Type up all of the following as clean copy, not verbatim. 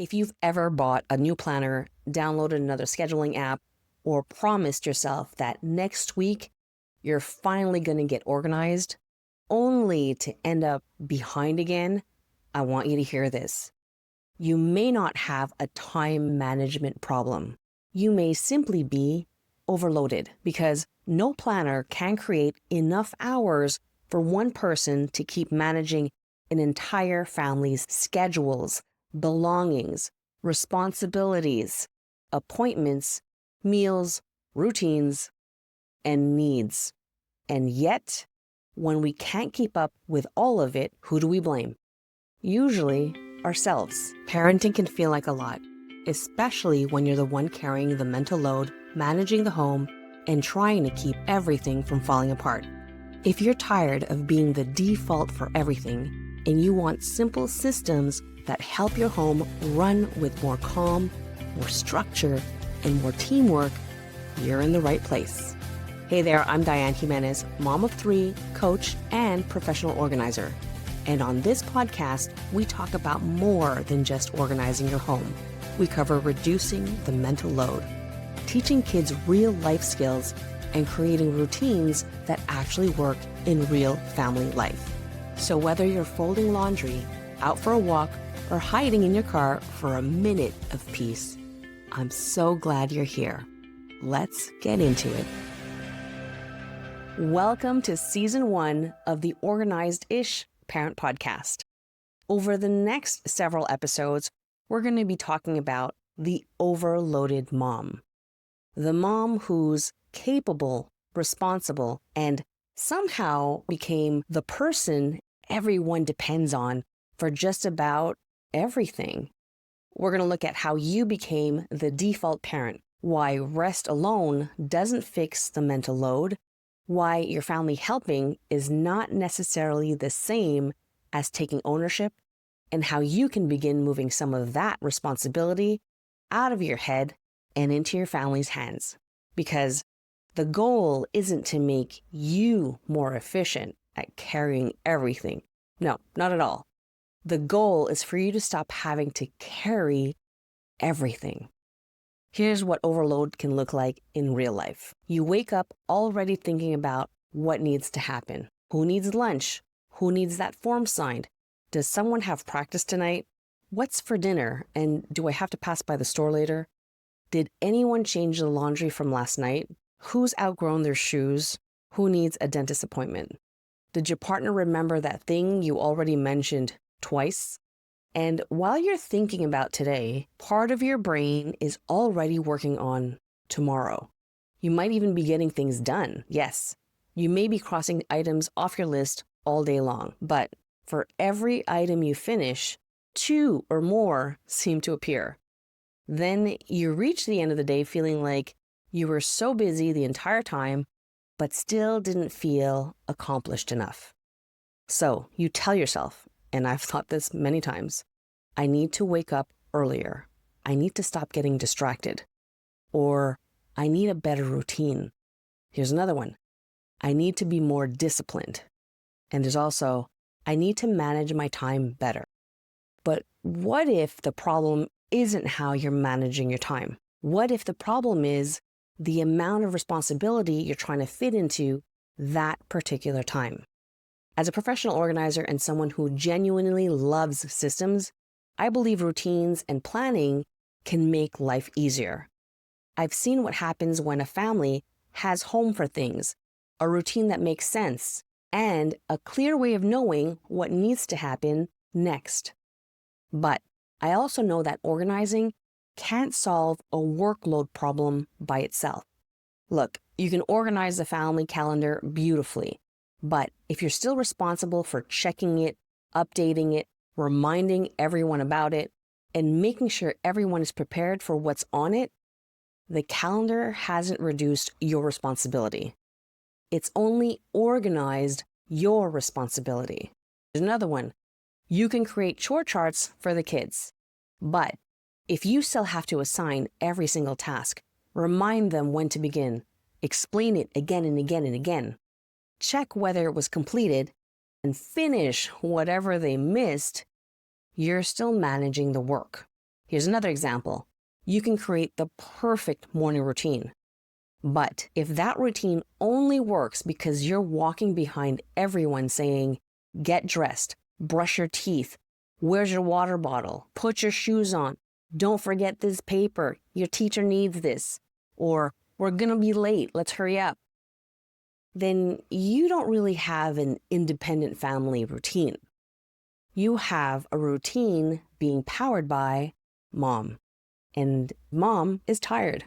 If you've ever bought a new planner, downloaded another scheduling app, or promised yourself that next week you're finally going to get organized, only to end up behind again, I want you to hear this. You may not have a time management problem. You may simply be overloaded because no planner can create enough hours for one person to keep managing an entire family's schedules, belongings, responsibilities, appointments, meals, routines, and needs. And yet, when we can't keep up with all of it, who do we blame? Usually ourselves. Parenting can feel like a lot, especially when you're the one carrying the mental load, managing the home, and trying to keep everything from falling apart. If you're tired of being the default for everything, and you want simple systems that help your home run with more calm, more structure, and more teamwork, you're in the right place. Hey there, I'm Dianne Jimenez, mom of 3, coach, and professional organizer. And on this podcast, we talk about more than just organizing your home. We cover reducing the mental load, teaching kids real life skills, and creating routines that actually work in real family life. So whether you're folding laundry, out for a walk, or hiding in your car for a minute of peace, I'm so glad you're here. Let's get into it. Welcome to Season 1 of the Organized-ish Parent Podcast. Over the next several episodes, we're going to be talking about the overloaded mom. The mom who's capable, responsible, and somehow became the person everyone depends on for just about everything. We're going to look at how you became the default parent, why rest alone doesn't fix the mental load, why your family helping is not necessarily the same as taking ownership, and how you can begin moving some of that responsibility out of your head and into your family's hands. Because the goal isn't to make you more efficient at carrying everything. No, not at all. The goal is for you to stop having to carry everything. Here's what overload can look like in real life. You wake up already thinking about what needs to happen. Who needs lunch? Who needs that form signed? Does someone have practice tonight? What's for dinner? And do I have to pass by the store later? Did anyone change the laundry from last night? Who's outgrown their shoes? Who needs a dentist appointment? Did your partner remember that thing you already mentioned twice? And while you're thinking about today, part of your brain is already working on tomorrow. You might even be getting things done. Yes, you may be crossing items off your list all day long, but for every item you finish, 2 or more seem to appear. Then you reach the end of the day feeling like you were so busy the entire time, but still didn't feel accomplished enough. So you tell yourself, and I've thought this many times, I need to wake up earlier. I need to stop getting distracted. Or I need a better routine. Here's another one. I need to be more disciplined. And there's also, I need to manage my time better. But what if the problem isn't how you're managing your time? What if the problem is the amount of responsibility you're trying to fit into that particular time? As a professional organizer and someone who genuinely loves systems, I believe routines and planning can make life easier. I've seen what happens when a family has home for things, a routine that makes sense, and a clear way of knowing what needs to happen next. But I also know that organizing can't solve a workload problem by itself. Look, you can organize the family calendar beautifully, but if you're still responsible for checking it, updating it, reminding everyone about it, and making sure everyone is prepared for what's on it, the calendar hasn't reduced your responsibility. It's only organized your responsibility. There's another one. You can create chore charts for the kids, but if you still have to assign every single task, remind them when to begin, explain it again and again and again, check whether it was completed, and finish whatever they missed, you're still managing the work. Here's another example. You can create the perfect morning routine. But if that routine only works because you're walking behind everyone saying, get dressed, brush your teeth, where's your water bottle, put your shoes on, don't forget this paper, your teacher needs this, or we're gonna be late, let's hurry up, then you don't really have an independent family routine. You have a routine being powered by mom, and mom is tired.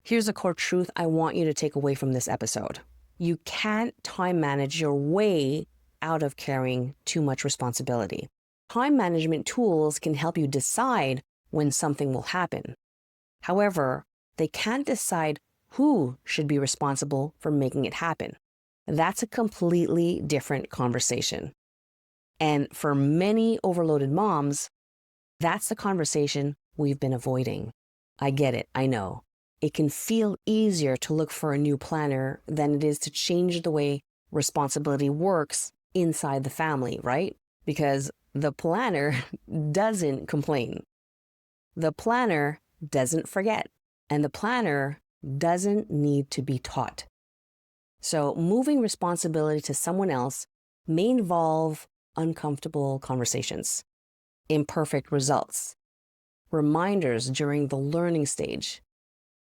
Here's a core truth I want you to take away from this episode. You can't time manage your way out of carrying too much responsibility. Time management tools can help you decide when something will happen. However, they can't decide who should be responsible for making it happen. That's a completely different conversation. And for many overloaded moms, that's the conversation we've been avoiding. I get it, I know. It can feel easier to look for a new planner than it is to change the way responsibility works inside the family, right? Because the planner doesn't complain. The planner doesn't forget. And the planner doesn't need to be taught. So moving responsibility to someone else may involve uncomfortable conversations, imperfect results, reminders during the learning stage,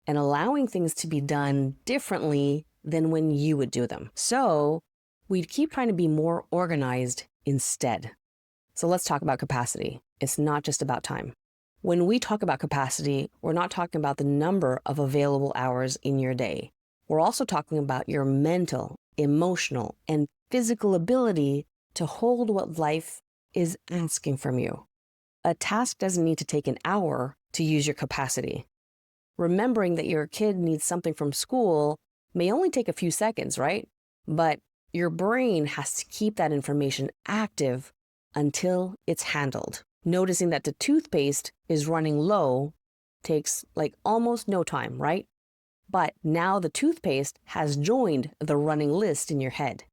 and allowing things to be done differently than when you would do them. So we'd keep trying to be more organized instead. So let's talk about capacity. It's not just about time. When we talk about capacity, we're not talking about the number of available hours in your day. We're also talking about your mental, emotional, and physical ability to hold what life is asking from you. A task doesn't need to take an hour to use your capacity. Remembering that your kid needs something from school may only take a few seconds, right? But your brain has to keep that information active until it's handled. Noticing that the toothpaste is running low takes like almost no time, right? But now the toothpaste has joined the running list in your head.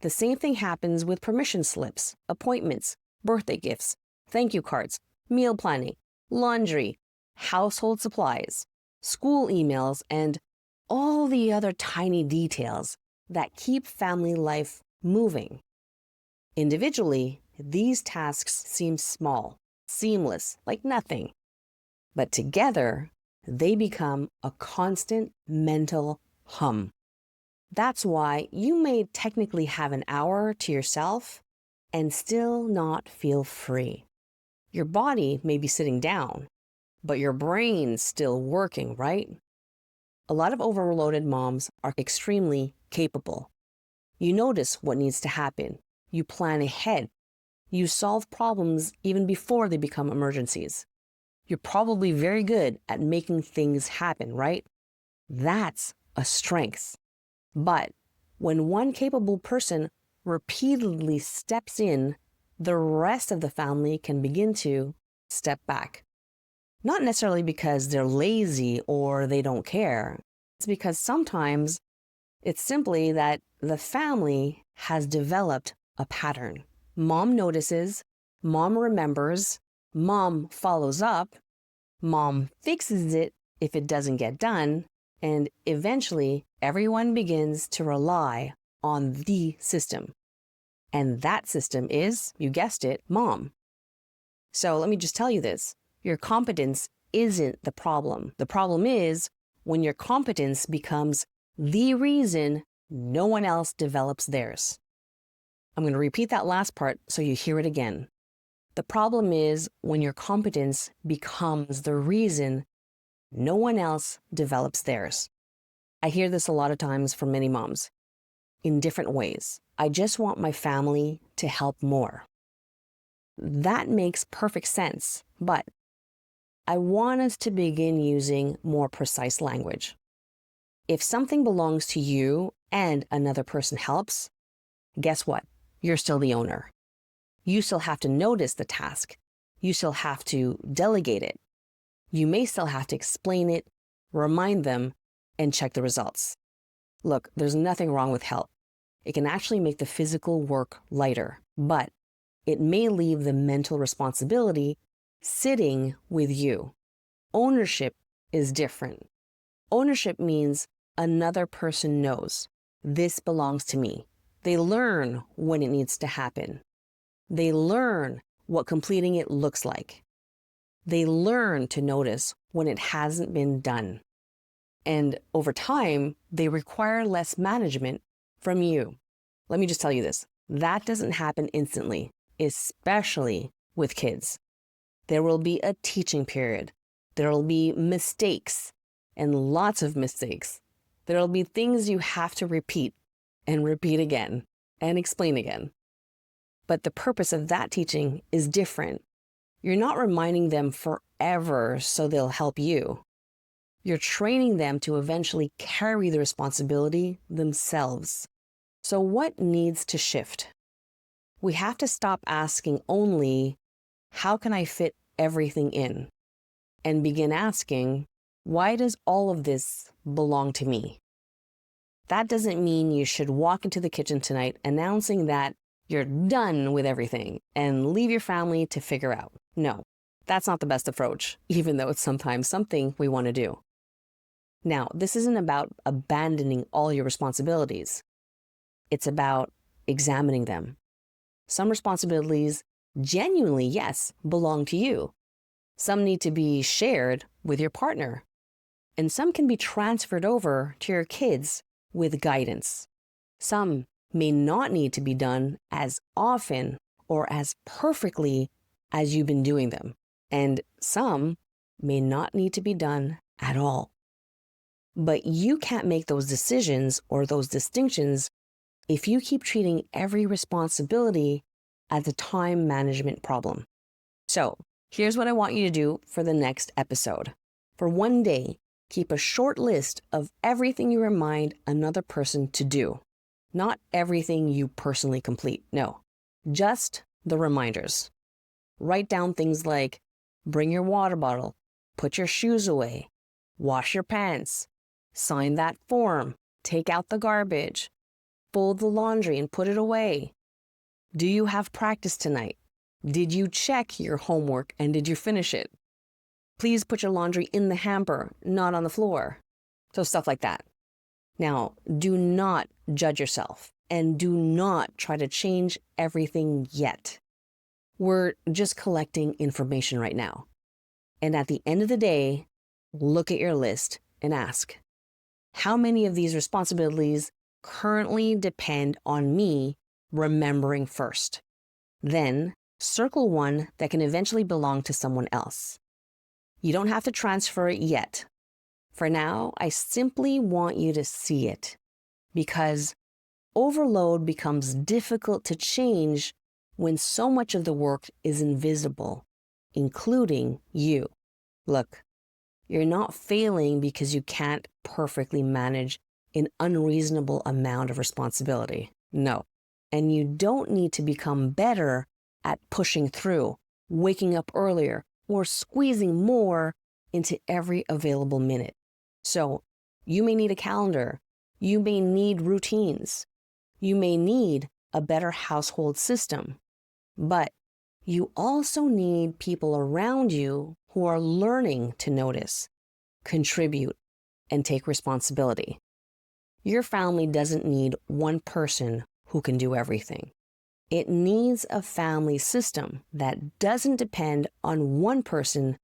The same thing happens with permission slips, appointments, birthday gifts, thank you cards, meal planning, laundry, household supplies, school emails, and all the other tiny details that keep family life moving. Individually, these tasks seem small, seamless, like nothing. But together, they become a constant mental hum. That's why you may technically have an hour to yourself and still not feel free. Your body may be sitting down, but your brain's still working, right? A lot of overloaded moms are extremely capable. You notice what needs to happen. You plan ahead. You solve problems even before they become emergencies. You're probably very good at making things happen, right? That's a strength. But when one capable person repeatedly steps in, the rest of the family can begin to step back. Not necessarily because they're lazy or they don't care. It's because sometimes it's simply that the family has developed a pattern. Mom notices, mom remembers, mom follows up, mom fixes it if it doesn't get done, and eventually everyone begins to rely on the system. And that system is, you guessed it, mom. So let me just tell you this. Your competence isn't the problem. The problem is when your competence becomes the reason no one else develops theirs. I'm going to repeat that last part so you hear it again. The problem is when your competence becomes the reason no one else develops theirs. I hear this a lot of times from many moms in different ways. I just want my family to help more. That makes perfect sense, but I want us to begin using more precise language. If something belongs to you and another person helps, guess what? You're still the owner. You still have to notice the task. You still have to delegate it. You may still have to explain it, remind them, and check the results. Look, there's nothing wrong with help. It can actually make the physical work lighter, but it may leave the mental responsibility sitting with you. Ownership is different. Ownership means another person knows this belongs to me. They learn when it needs to happen. They learn what completing it looks like. They learn to notice when it hasn't been done. And over time, they require less management from you. Let me just tell you this. That doesn't happen instantly, especially with kids. There will be a teaching period. There will be mistakes and lots of mistakes. There will be things you have to repeat and repeat again and explain again. But the purpose of that teaching is different. You're not reminding them forever so they'll help you. You're training them to eventually carry the responsibility themselves. So what needs to shift? We have to stop asking only, how can I fit everything in? And begin asking, why does all of this belong to me? That doesn't mean you should walk into the kitchen tonight announcing that you're done with everything and leave your family to figure out. No, that's not the best approach, even though it's sometimes something we want to do. Now, this isn't about abandoning all your responsibilities. It's about examining them. Some responsibilities genuinely, yes, belong to you. Some need to be shared with your partner. And some can be transferred over to your kids with guidance. Some may not need to be done as often or as perfectly as you've been doing them. And some may not need to be done at all. But you can't make those decisions or those distinctions if you keep treating every responsibility as a time management problem. So here's what I want you to do for the next episode. For one day, keep a short list of everything you remind another person to do. Not everything you personally complete, no, just the reminders. Write down things like, bring your water bottle, put your shoes away, wash your pants, sign that form, take out the garbage, fold the laundry and put it away. Do you have practice tonight? Did you check your homework and did you finish it? Please put your laundry in the hamper, not on the floor. So stuff like that. Now, do not judge yourself and do not try to change everything yet. We're just collecting information right now. And at the end of the day, look at your list and ask, how many of these responsibilities currently depend on me remembering first? Then circle one that can eventually belong to someone else. You don't have to transfer it yet. For now, I simply want you to see it, because overload becomes difficult to change when so much of the work is invisible, including you. Look, you're not failing because you can't perfectly manage an unreasonable amount of responsibility. No. And you don't need to become better at pushing through, waking up earlier, or squeezing more into every available minute. So you may need a calendar. You may need routines. You may need a better household system. But you also need people around you who are learning to notice, contribute, and take responsibility. Your family doesn't need one person who can do everything. It needs a family system that doesn't depend on one person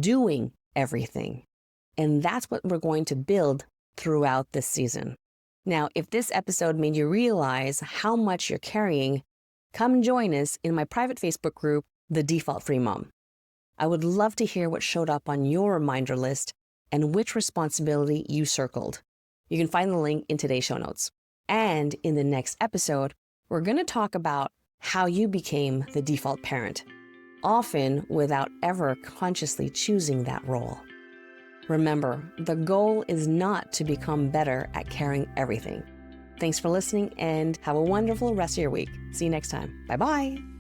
doing everything. And that's what we're going to build throughout this season. Now, if this episode made you realize how much you're carrying, come join us in my private Facebook group, The Default Free Mom. I would love to hear what showed up on your reminder list and which responsibility you circled. You can find the link in today's show notes. And in the next episode, we're going to talk about how you became the default parent, often without ever consciously choosing that role. Remember, the goal is not to become better at carrying everything. Thanks for listening and have a wonderful rest of your week. See you next time. Bye-bye.